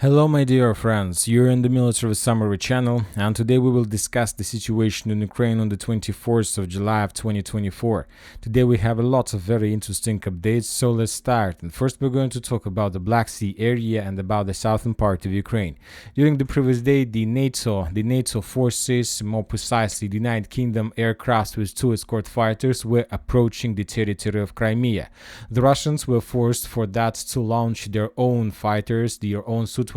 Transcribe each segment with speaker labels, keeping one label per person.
Speaker 1: Hello my dear friends, you're in the Military Summary channel, and today we will discuss the situation in Ukraine on the 24th of July of 2024. Today we have a lot of very interesting updates, so let's start. And first we're going to talk about the Black Sea area and about the southern part of Ukraine. During the previous day, the NATO forces, more precisely the United Kingdom aircraft with 2 escort fighters, were approaching the territory of Crimea. The Russians were forced for that to launch their own fighters, their own Su-27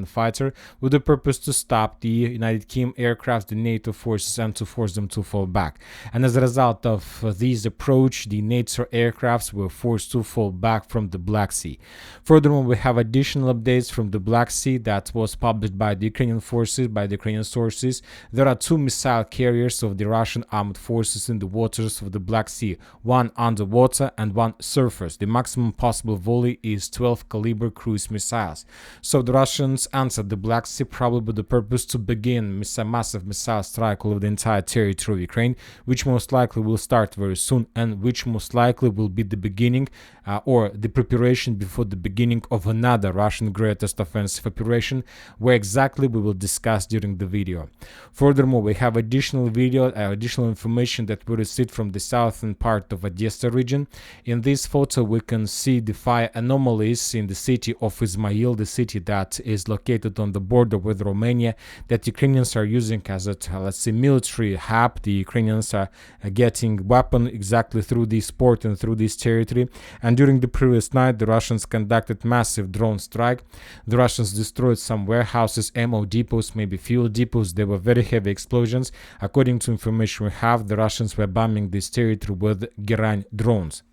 Speaker 1: fighter, with the purpose to stop the United Kingdom aircraft, the NATO forces, and to force them to fall back. And as a result of this approach, the NATO aircrafts were forced to fall back from the Black Sea. Furthermore, we have additional updates from the Black Sea that was published by the Ukrainian forces, by the Ukrainian sources. There are 2 missile carriers of the Russian armed forces in the waters of the Black Sea, one underwater and one surface. The maximum possible volley is 12 caliber cruise missiles. So the Russians answered the Black Sea probably with the purpose to begin a massive missile strike over the entire territory of Ukraine, which most likely will start very soon, and which most likely will be the beginning or the preparation before the beginning of another Russian greatest offensive operation, where exactly we will discuss during the video. Furthermore, we have additional information that we received from the southern part of Odessa region. In this photo we can see the fire anomalies in the city of Ismail, the city that is located on the border with Romania, that Ukrainians are using as a, let's say, military hub. The Ukrainians are getting weapons exactly through this port and through this territory. And during the previous night, the Russians conducted massive drone strike. The Russians destroyed some warehouses, ammo depots, maybe fuel depots. There were very heavy explosions. According to information we have, the Russians were bombing this territory with Geran drones.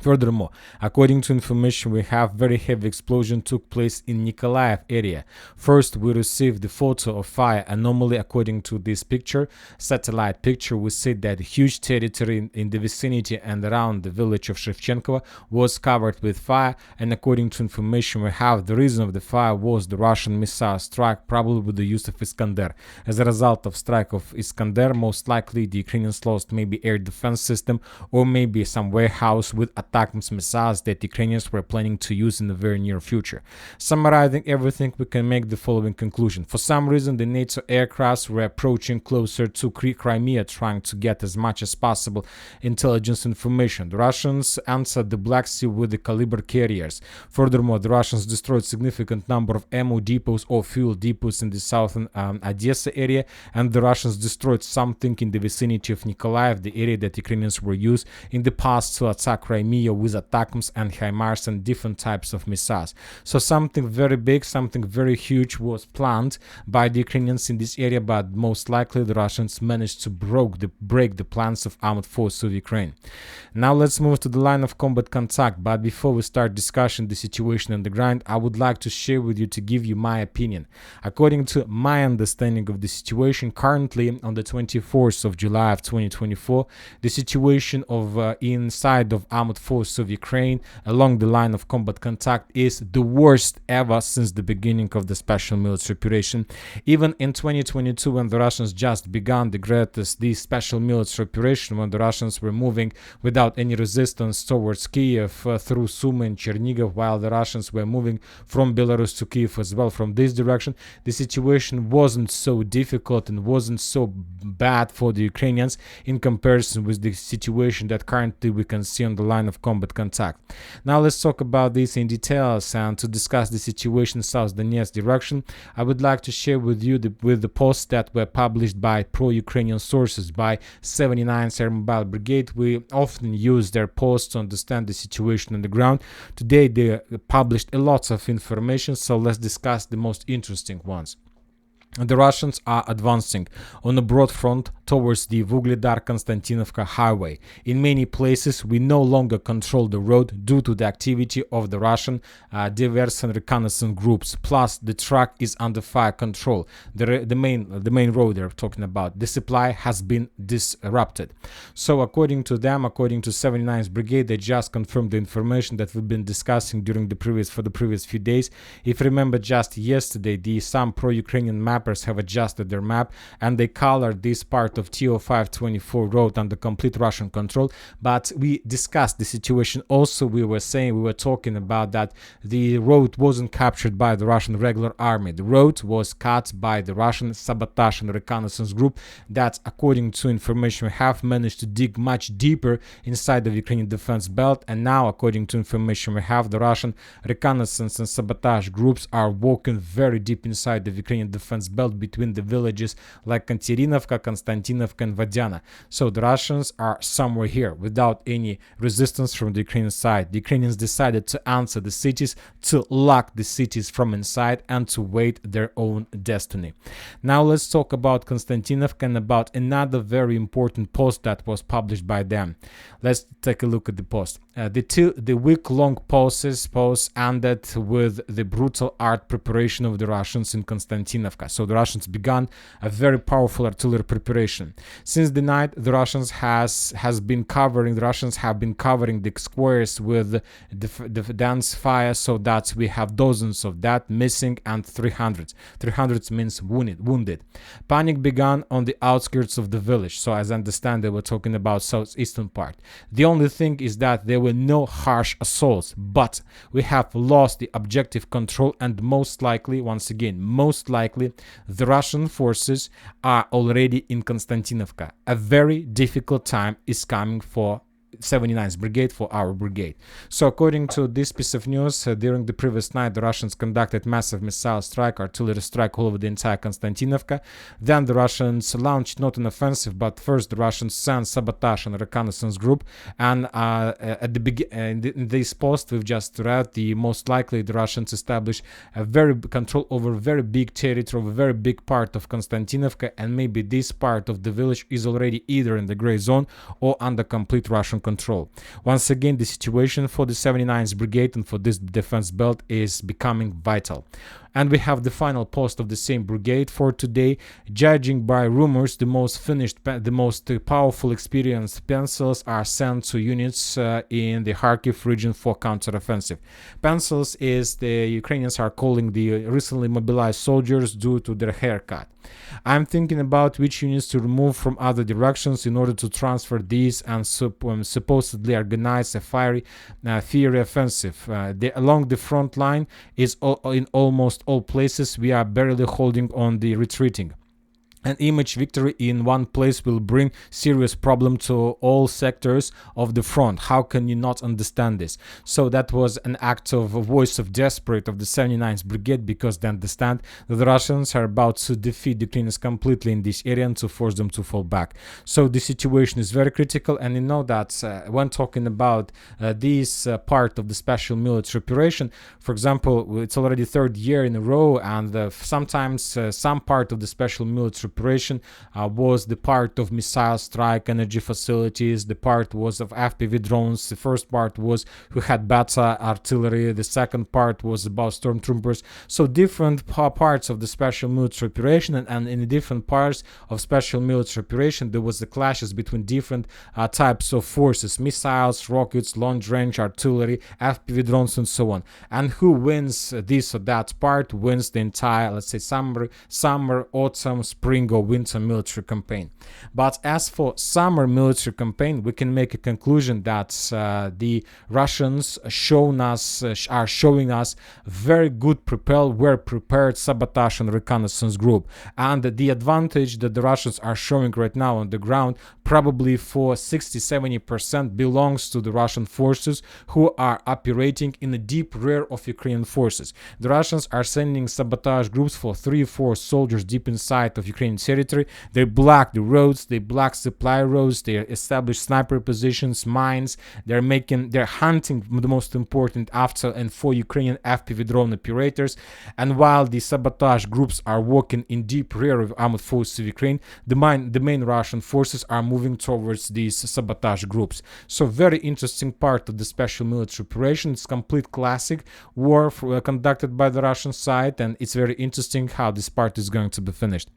Speaker 1: Furthermore, according to information we have, very heavy explosion took place in Nikolaev area. First, we received the photo of fire anomaly. According to this picture, satellite picture, we see that a huge territory in the vicinity and around the village of Shevchenko was covered with fire, and according to information we have, the reason of the fire was the Russian missile strike, probably with the use of Iskander. As a result of strike of Iskander, most likely the Ukrainians lost maybe air defense system or maybe some warehouse with ATACMS missiles that Ukrainians were planning to use in the very near future. Summarizing everything, we can make the following conclusion. For some reason, the NATO aircrafts were approaching closer to Crimea, trying to get as much as possible intelligence information. The Russians answered the Black Sea with the caliber carriers. Furthermore, the Russians destroyed significant number of ammo depots or fuel depots in the southern Odessa area, and the Russians destroyed something in the vicinity of Nikolaev, the area that Ukrainians were used in the past to attack Crimea with ATACMS and HIMARS and different types of missiles. So something very big, something very huge was planned by the Ukrainians in this area, but most likely the Russians managed to break the plans of armed forces of Ukraine. Now let's move to the line of combat contact, but before we start discussing the situation on the ground, I would like to share with you, to give you my opinion. According to my understanding of the situation, currently on the 24th of July of 2024, the situation of inside of armed force of Ukraine along the line of combat contact is the worst ever since the beginning of the special military operation. Even in 2022, when the Russians just began this special military operation, when the Russians were moving without any resistance towards Kiev through Sumy and Chernihiv, while the Russians were moving from Belarus to Kiev as well from this direction, the situation wasn't so difficult and wasn't so bad for the Ukrainians in comparison with the situation that currently we can see on the line of combat contact. Now let's talk about this in details, and to discuss the situation in South Donetsk direction, I would like to share with you the posts that were published by pro-Ukrainian sources, by 79th Air Mobile Brigade. We often use their posts to understand the situation on the ground. Today they published a lot of information, so let's discuss the most interesting ones. The Russians are advancing on a broad front towards the Vuhledar-Constantinivka highway. In many places, we no longer control the road due to the activity of the Russian diverse and reconnaissance groups. Plus, the track is under fire control. The main road they're talking about, the supply has been disrupted. So, according to them, according to 79th Brigade, they just confirmed the information that we've been discussing for the previous few days. If you remember, just yesterday, some pro-Ukrainian map mappers have adjusted their map, and they colored this part of TO524 road under complete Russian control. But we discussed the situation also. We were talking about that the road wasn't captured by the Russian regular army. The road was cut by the Russian sabotage and reconnaissance group that, according to information we have, managed to dig much deeper inside the Ukrainian defense belt. And now, according to information we have, the Russian reconnaissance and sabotage groups are walking very deep inside the Ukrainian defense belt between the villages like Konstantinivka, Constantinivka, and Vodyana. So the Russians are somewhere here without any resistance from the Ukrainian side. The Ukrainians decided to answer the cities, to lock the cities from inside, and to wait their own destiny. Now let's talk about Constantinivka and about another very important post that was published by them. Let's take a look at the post. The week-long post ended with the brutal art preparation of the Russians in Constantinivka. So the Russians began a very powerful artillery preparation. Since the night, the Russians have been covering the squares with the dense fire, so that we have dozens of that missing and 300. 300 means wounded. Panic began on the outskirts of the village. So as I understand, they were talking about southeastern part. The only thing is that there were no harsh assaults, but we have lost the objective control, and most likely, the Russian forces are already in Constantinivka. A very difficult time is coming for 79th Brigade, for our brigade. So according to this piece of news, during the previous night, the Russians conducted massive missile strike, artillery strike all over the entire Constantinivka. Then the Russians launched not an offensive, but first the Russians sent sabotage and reconnaissance group. And in this post we've just read, most likely the Russians established a very control over a very big territory, over a very big part of Constantinivka, and maybe this part of the village is already either in the gray zone or under complete Russian control. Once again, the situation for the 79th Brigade and for this defense belt is becoming vital. And we have the final post of the same brigade for today. Judging by rumors, the most powerful, experienced pencils are sent to units in the Kharkiv region for counteroffensive. Pencils is the Ukrainians are calling the recently mobilized soldiers due to their haircut. I'm thinking about which units to remove from other directions in order to transfer these and supposedly organize a fiery offensive. Along the front line is in almost all places we are barely holding on the retreating. An image victory in one place will bring serious problem to all sectors of the front. How can you not understand this? So that was an act of a voice of desperate of the 79th Brigade, because they understand that the Russians are about to defeat the Ukrainians completely in this area and to force them to fall back. So the situation is very critical, and you know that when talking about this part of the special military operation, for example, it's already third year in a row, and sometimes some part of the special military operation was the part of missile strike, energy facilities. The part was of FPV drones. The first part was who had beta artillery. The second part was about stormtroopers. So different parts of the special military operation, and in different parts of special military operation there was the clashes between different types of forces: missiles, rockets, long range artillery, FPV drones, and so on. And who wins this or that part wins the entire, let's say, summer, autumn, spring, or winter military campaign. But as for summer military campaign, we can make a conclusion that the Russians are showing us very good prepared sabotage and reconnaissance group, and the advantage that the Russians are showing right now on the ground probably for 60-70% belongs to the Russian forces who are operating in the deep rear of Ukrainian forces. The Russians are sending sabotage groups for 3-4 soldiers deep inside of Ukrainian territory. They block the roads, they block supply roads, they establish sniper positions, mines. They're hunting the most important after and for Ukrainian FPV drone operators. And while the sabotage groups are working in deep rear of armored forces of Ukraine, the main Russian forces are moving towards these sabotage groups. So very interesting part of the special military operation. It's complete classic war conducted by the Russian side, and it's very interesting how this part is going to be finished.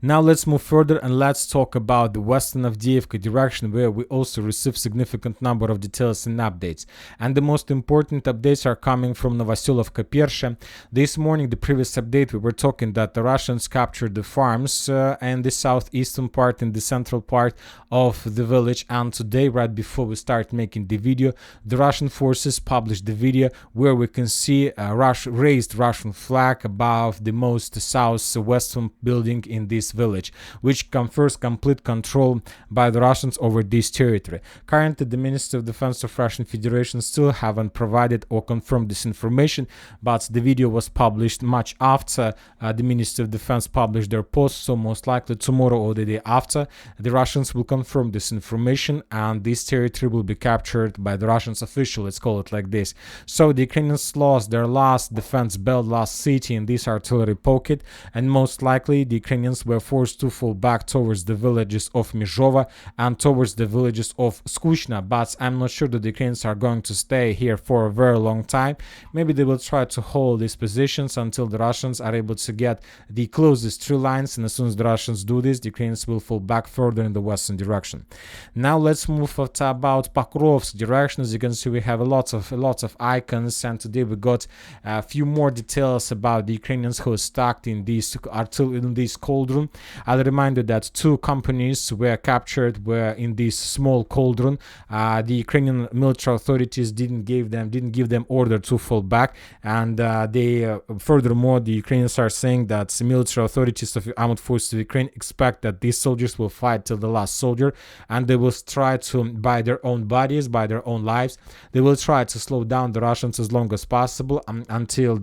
Speaker 1: Now let's move further and let's talk about the western Avdiivka direction, where we also receive significant number of details and updates. And the most important updates are coming from Novoselivka Persha. This morning, the previous update, we were talking that the Russians captured the farms and the southeastern part and the central part of the village. And today, right before we start making the video, the Russian forces published the video where we can see a raised Russian flag above the most southwestern building in this village, which confers complete control by the Russians over this territory. Currently, the Ministry of Defense of Russian Federation still haven't provided or confirmed this information, but the video was published much after the Ministry of Defense published their post, so most likely tomorrow or the day after, the Russians will confirm this information and this territory will be captured by the Russians official, let's call it like this. So the Ukrainians lost their last defense belt, last city in this artillery pocket, and most likely the Ukrainians were forced to fall back towards the villages of Mizhova and towards the villages of Skuchna, but I'm not sure that the Ukrainians are going to stay here for a very long time. Maybe they will try to hold these positions until the Russians are able to get the closest tree lines, and as soon as the Russians do this, the Ukrainians will fall back further in the western direction. Now let's move to about Pokrovsk direction. As you can see, we have lots of icons, and today we got a few more details about the Ukrainians who are stuck in this cauldron. I'll remind you that two companies were captured, were in this small cauldron. The Ukrainian military authorities didn't give them order to fall back, and furthermore, the Ukrainians are saying that the military authorities of the armed forces of Ukraine expect that these soldiers will fight till the last soldier, and they will try to, by their own bodies, by their own lives, they will try to slow down the Russians as long as possible until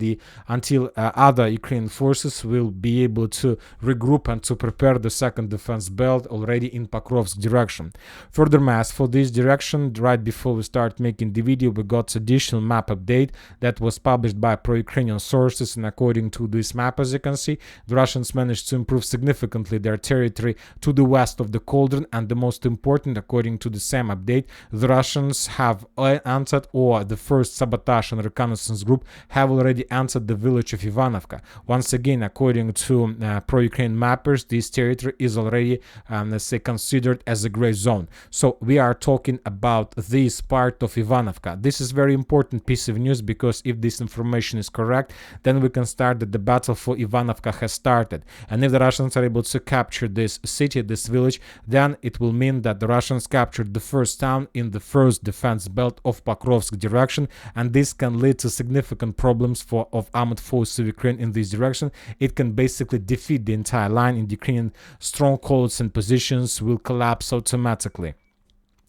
Speaker 1: other Ukrainian forces will be able to regroup and to prepare the second defense belt already in Pokrovsk direction. Furthermore, as for this direction, right before we start making the video, we got additional map update that was published by pro-Ukrainian sources, and according to this map, as you can see, the Russians managed to improve significantly their territory to the west of the cauldron, and the most important, according to the same update, the Russians have entered, or the first sabotage and reconnaissance group have already entered the village of Ivanovka. Once again, according to pro-Ukraine mappers, this territory is already, let's say, considered as a gray zone. So we are talking about this part of Ivanovka. This is very important piece of news, because if this information is correct, then we can start that the battle for Ivanovka has started. And if the Russians are able to capture this city, this village, then it will mean that the Russians captured the first town in the first defense belt of Pokrovsk direction, and this can lead to significant problems of armed forces of Ukraine in this direction. It can basically defeat the entire line, in the Ukrainian strongholds and positions will collapse automatically.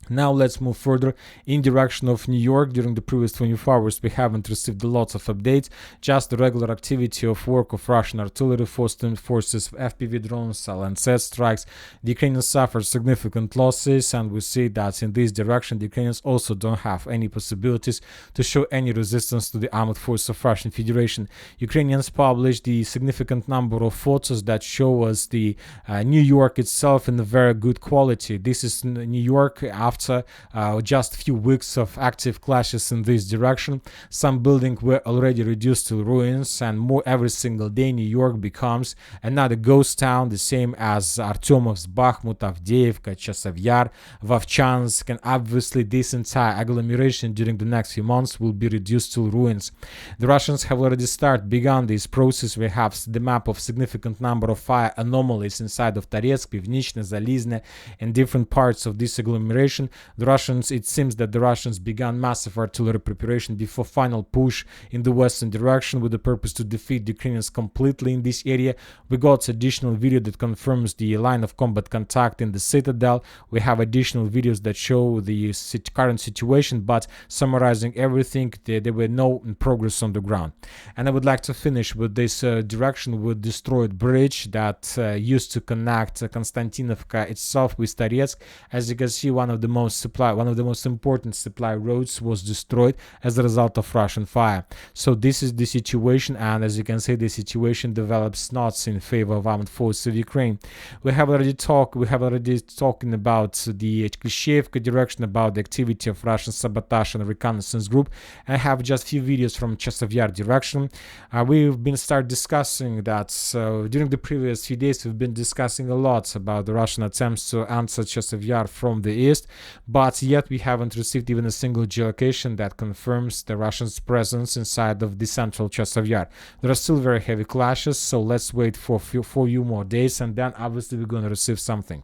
Speaker 1: Now let's move further in direction of New York. During the previous 24 hours, we haven't received lots of updates, just the regular activity of work of Russian artillery forces, FPV drones, LNZ strikes. The Ukrainians suffered significant losses, and we see that in this direction, the Ukrainians also don't have any possibilities to show any resistance to the armed forces of Russian Federation. Ukrainians published the significant number of photos that show us the New York itself in a very good quality. This is New York after just a few weeks of active clashes in this direction. Some buildings were already reduced to ruins, and more every single day New York becomes another ghost town, the same as Artyomovsk, Bakhmut, Avdiivka, Chasiv Yar, Vovchansk, and obviously this entire agglomeration during the next few months will be reduced to ruins. The Russians have already begun this process. We have the map of significant number of fire anomalies inside of Donetsk, Pivnichne, Zalizne, and different parts of this agglomeration. The Russians, it seems that the Russians began massive artillery preparation before final push in the western direction with the purpose to defeat the Ukrainians completely in this area. We got additional video that confirms the line of combat contact in the citadel. We have additional videos that show the current situation, but summarizing everything, there were no progress on the ground. And I would like to finish with this direction with destroyed bridge that used to connect Constantinivka itself with Donetsk. As you can see, one of the one of the most important supply roads was destroyed as a result of Russian fire. So this is the situation, and as you can see, the situation develops not in favor of armed forces of Ukraine. We have already talking about the Klishchiivka direction, about the activity of Russian sabotage and reconnaissance group. I have just few videos from Chasiv Yar direction. We've been discussing that. So during the previous few days, we've been discussing a lot about the Russian attempts to answer Chasiv Yar from the east, but yet we haven't received even a single geolocation that confirms the Russians' presence inside of the central Chasiv Yar. There are still very heavy clashes, so let's wait for a few more days, and then obviously we're going to receive something.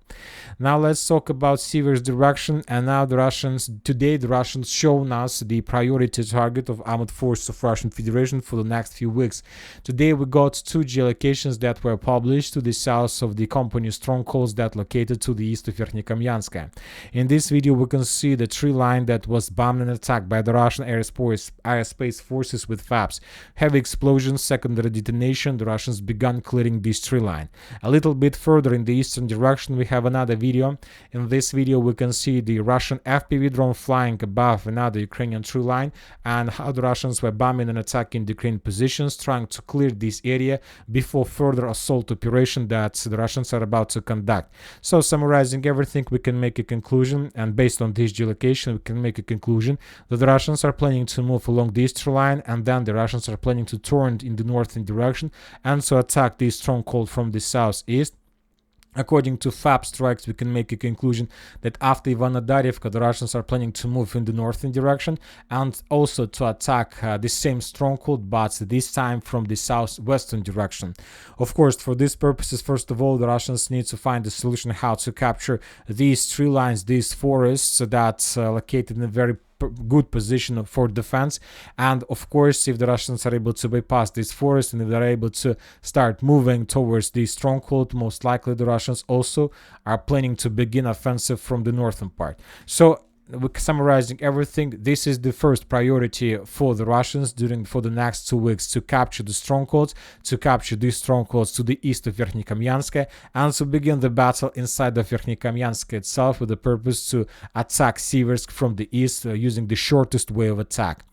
Speaker 1: Now let's talk about Seversk direction, and now today the Russians shown us the priority target of armed forces of Russian Federation for the next few weeks. Today we got two geolocations that were published to the south of the company strongholds that located to the east of Verkhnyokamyansk. In this video we can see the tree line that was bombed and attacked by the Russian aerospace forces with FABs. Heavy explosions, secondary detonation, the Russians began clearing this tree line. A little bit further in the eastern direction we have another video. In this video we can see the Russian FPV drone flying above another Ukrainian tree line, and how the Russians were bombing and attacking the Ukrainian positions, trying to clear this area before further assault operation that the Russians are about to conduct. So summarizing everything, we can make a conclusion, and based on this geolocation we can make a conclusion that the Russians are planning to move along the eastern line, and then the Russians are planning to turn in the northern direction and so attack this stronghold from the southeast. According to FAB strikes, we can make a conclusion that after Ivanodarivka, the Russians are planning to move in the northern direction and also to attack the same stronghold, but this time from the southwestern direction. Of course, for these purposes, first of all, the Russians need to find a solution how to capture these tree lines, these forests that are located in a very good position for defense. And of course, if the Russians are able to bypass this forest and if they're able to start moving towards the stronghold, most likely the Russians also are planning to begin offensive from the northern part. So summarizing everything, this is the first priority for the Russians for the next 2 weeks, to capture the strongholds, to capture these strongholds to the east of Verkhnyokamyansk, and to begin the battle inside of Verkhnyokamyansk itself with the purpose to attack Seversk from the east using the shortest way of attack.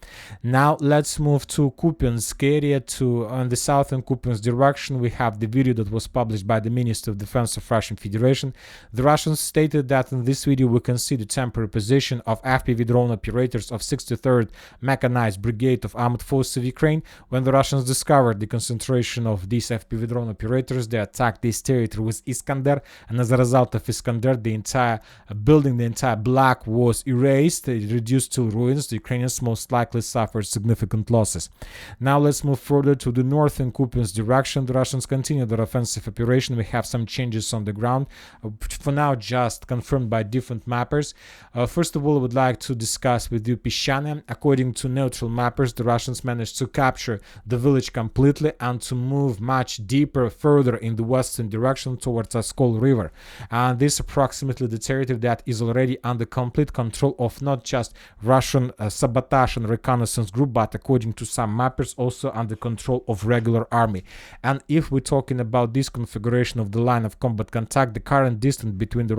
Speaker 1: Now let's move to Kupiansk area. On the southern Kupiansk direction we have the video that was published by the Minister of Defense of Russian Federation. The Russians stated that in this video we can see the temporary position of FPV drone operators of 63rd Mechanized Brigade of Armed Forces of Ukraine. When the Russians discovered the concentration of these FPV drone operators, they attacked this territory with Iskander, and as a result of Iskander, the entire building, the entire block was erased, reduced to ruins. The Ukrainians most likely suffered significant losses. Now let's move further to the northern Kupiansk direction. The Russians continue their offensive operation. We have some changes on the ground, for now just confirmed by different mappers. First of all, I would like to discuss with you Pishane. According to neutral mappers, the Russians managed to capture the village completely and to move much deeper further in the western direction towards Oskol River. And this is approximately the territory that is already under complete control of not just Russian sabotage and reconnaissance group, but according to some mappers also under control of regular army. And if we're talking about this configuration of the line of combat contact, the current distance between the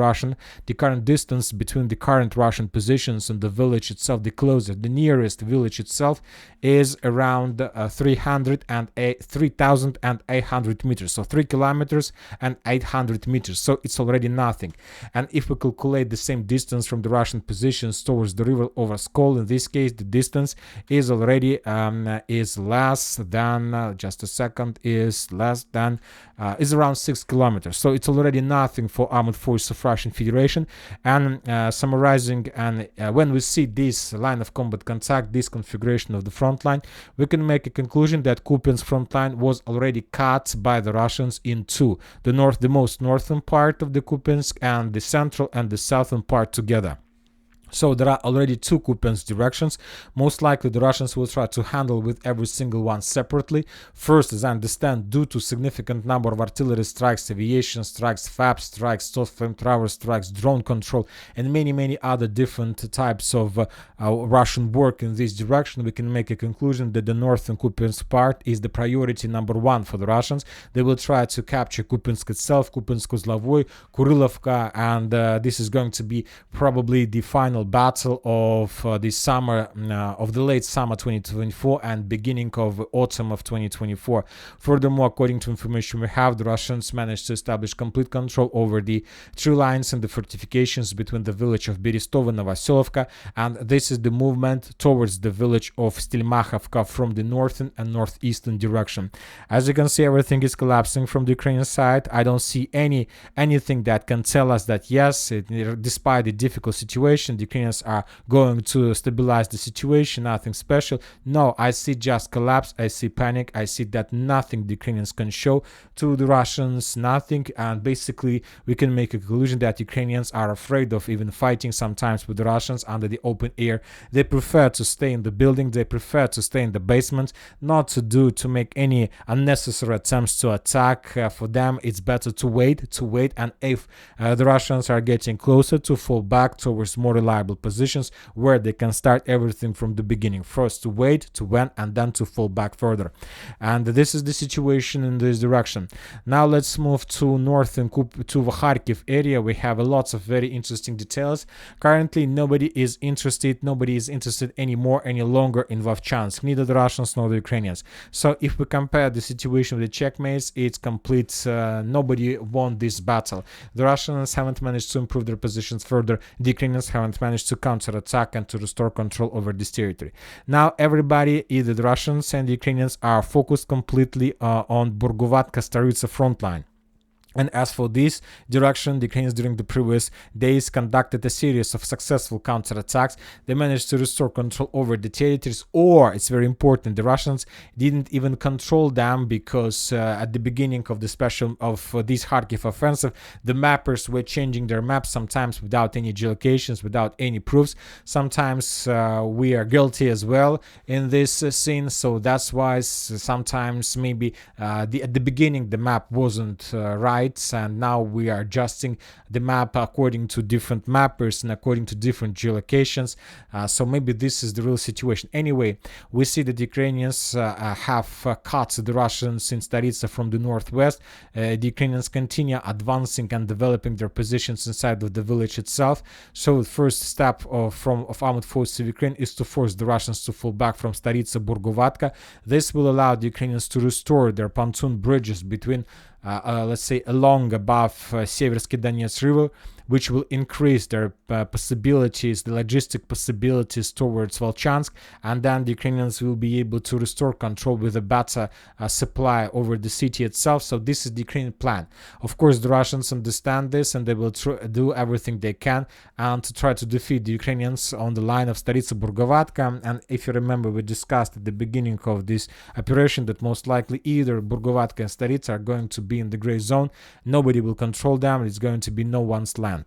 Speaker 1: current Russian positions and the village itself, the nearest village itself, is around 3,800 meters, so 3 kilometers and 800 meters, so it's already nothing. And if we calculate the same distance from the Russian positions towards the river over Skol, in this case the distance is already is less than is around 6 kilometers, so it's already nothing for armed forces of Russian Federation. And summarizing, and when we see this line of combat contact, this configuration of the front line, we can make a conclusion that Kupiansk front line was already cut by the Russians in two: the most northern part of the Kupiansk and the central and the southern part together. So there are already two Kupiansk directions. Most likely the Russians will try to handle with every single one separately. First, as I understand, due to significant number of artillery strikes, aviation strikes, FAB strikes, soft flamethrower strikes, drone control, and many other different types of Russian work in this direction, we can make a conclusion that the northern Kupiansk part is the priority number one for the Russians. They will try to capture Kupiansk itself, Kupiansk-Uzlavoy, Kurilovka, and this is going to be probably the final battle of the summer, of the late summer 2024 and beginning of autumn of 2024. Furthermore, according to information we have, the Russians managed to establish complete control over the tree lines and the fortifications between the village of Berestov and Novoselivka, and this is the movement towards the village of Stelmachovka from the northern and northeastern direction. As you can see, everything is collapsing from the Ukrainian side. I don't see anything that can tell us that yes, despite the difficult situation, the Ukrainians are going to stabilize the situation, nothing special. No, I see just collapse, I see panic, I see that nothing the Ukrainians can show to the Russians, nothing, and basically we can make a conclusion that Ukrainians are afraid of even fighting sometimes with the Russians under the open air. They prefer to stay in the building, they prefer to stay in the basement, not to make any unnecessary attempts to attack. For them it's better to wait, and if the Russians are getting closer, to fall back towards more reliable positions where they can start everything from the beginning. First to wait, to win, and then to fall back further. And this is the situation in this direction. Now let's move to northern to the Kharkiv area. We have lots of very interesting details. Currently nobody is interested anymore any longer in Vovchansk, neither the Russians nor the Ukrainians. So if we compare the situation with the checkmates, it's complete. Nobody won this battle. The Russians haven't managed to improve their positions further. The Ukrainians haven't managed to counterattack and to restore control over this territory. Now everybody, either the Russians and the Ukrainians, are focused completely on Burgovatka-Staritsa front line. And as for this direction, the Ukrainians during the previous days conducted a series of successful counterattacks. They managed to restore control over the territories, or it's very important, the Russians didn't even control them, because at the beginning of this Kharkiv offensive, the mappers were changing their maps, sometimes without any geolocations, without any proofs. Sometimes we are guilty as well in this scene, so that's why sometimes maybe at the beginning the map wasn't right, and now we are adjusting the map according to different mappers and according to different geolocations. So maybe this is the real situation. Anyway, we see that the Ukrainians have cut the Russians in Staritsa from the northwest. The Ukrainians continue advancing and developing their positions inside of the village itself. So the first step of armed forces of Ukraine is to force the Russians to fall back from Staritsa Burgovatka. This will allow the Ukrainians to restore their pontoon bridges between let's say along above Seversk Donetsk river, which will increase their possibilities, the logistic possibilities towards Vovchansk, and then the Ukrainians will be able to restore control with a better supply over the city itself. So this is the Ukrainian plan. Of course, the Russians understand this, and they will do everything they can and to try to defeat the Ukrainians on the line of Staritsa Burgovatka. And if you remember, we discussed at the beginning of this operation that most likely either Burgovatka and Staritsa are going to be in the gray zone. Nobody will control them. It's going to be no one's land.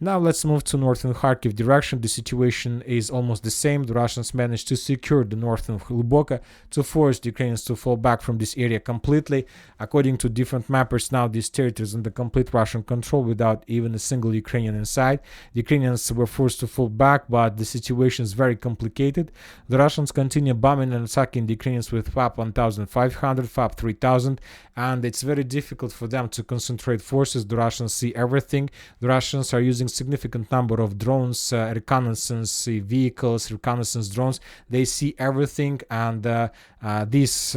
Speaker 1: Now let's move to northern Kharkiv direction. The situation is almost the same. The Russians managed to secure the northern Hluboka to force the Ukrainians to fall back from this area completely. According to different mappers, now this territory is under complete Russian control without even a single Ukrainian inside. The Ukrainians were forced to fall back, but the situation is very complicated. The Russians continue bombing and attacking the Ukrainians with FAB 1500, FAB 3000, and it's very difficult for them to concentrate forces. The Russians see everything. The Russians are using significant number of drones, reconnaissance vehicles, reconnaissance drones. They see everything, and this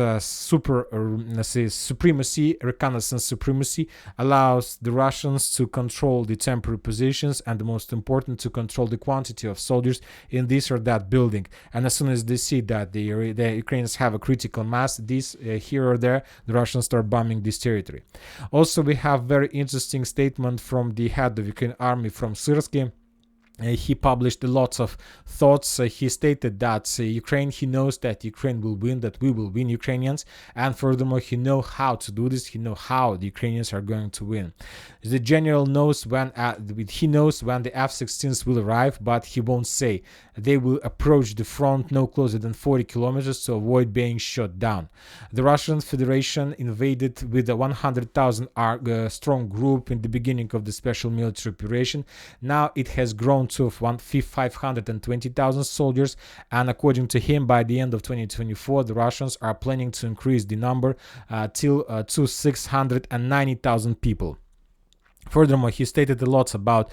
Speaker 1: reconnaissance supremacy allows the Russians to control the temporary positions, and the most important, to control the quantity of soldiers in this or that building. And as soon as they see that the Ukrainians have a critical mass, here or there, the Russians start bombing this territory. Also, we have very interesting statement from the head of Ukrainian army from Seversk. He published a lot of thoughts. He stated that Ukraine, he knows that Ukraine will win, that we will win, Ukrainians, and furthermore, he knows how to do this. He knows how the Ukrainians are going to win. The general knows when he knows when the F-16s will arrive, but he won't say. They will approach the front no closer than 40 kilometers to avoid being shot down. The Russian Federation invaded with a 100,000 strong group in the beginning of the special military operation. Now it has grown to 520,000 soldiers, and according to him, by the end of 2024, the Russians are planning to increase the number to 690,000 people. Furthermore, he stated a lot about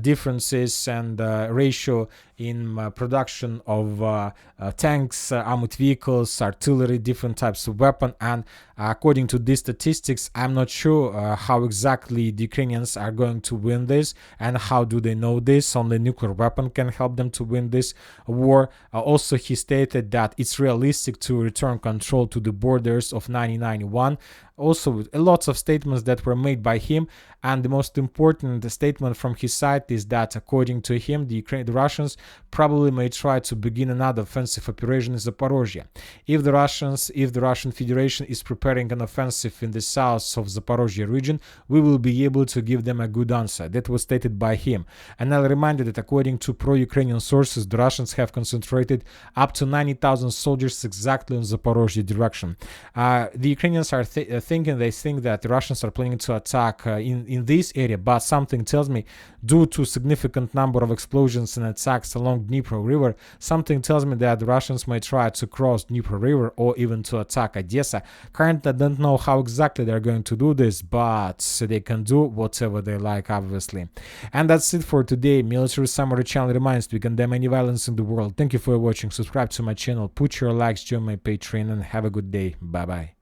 Speaker 1: differences and ratio in production of tanks, armored vehicles, artillery, different types of weapon. And according to these statistics, I'm not sure how exactly the Ukrainians are going to win this and how do they know this. Only nuclear weapon can help them to win this war. Also, he stated that it's realistic to return control to the borders of 1991. Also, a lot of statements that were made by him, and the most important statement from his side is that, according to him, the Russians probably may try to begin another offensive operation in Zaporozhye. If the Russian Federation is preparing an offensive in the south of Zaporozhye region, we will be able to give them a good answer. That was stated by him. And I'll remind you that according to pro-Ukrainian sources, the Russians have concentrated up to 90,000 soldiers exactly in Zaporozhye direction. The Ukrainians are they think that the Russians are planning to attack in this area, but something tells me, due to significant number of explosions and attacks along Dnipro River, something tells me that the Russians may try to cross Dnipro River or even to attack Odessa. Currently, I don't know how exactly they're going to do this, but they can do whatever they like, obviously. And that's it for today. Military Summary channel reminds we condemn any violence in the world. Thank you for watching. Subscribe to my channel, put your likes, join my Patreon, and have a good day. Bye bye.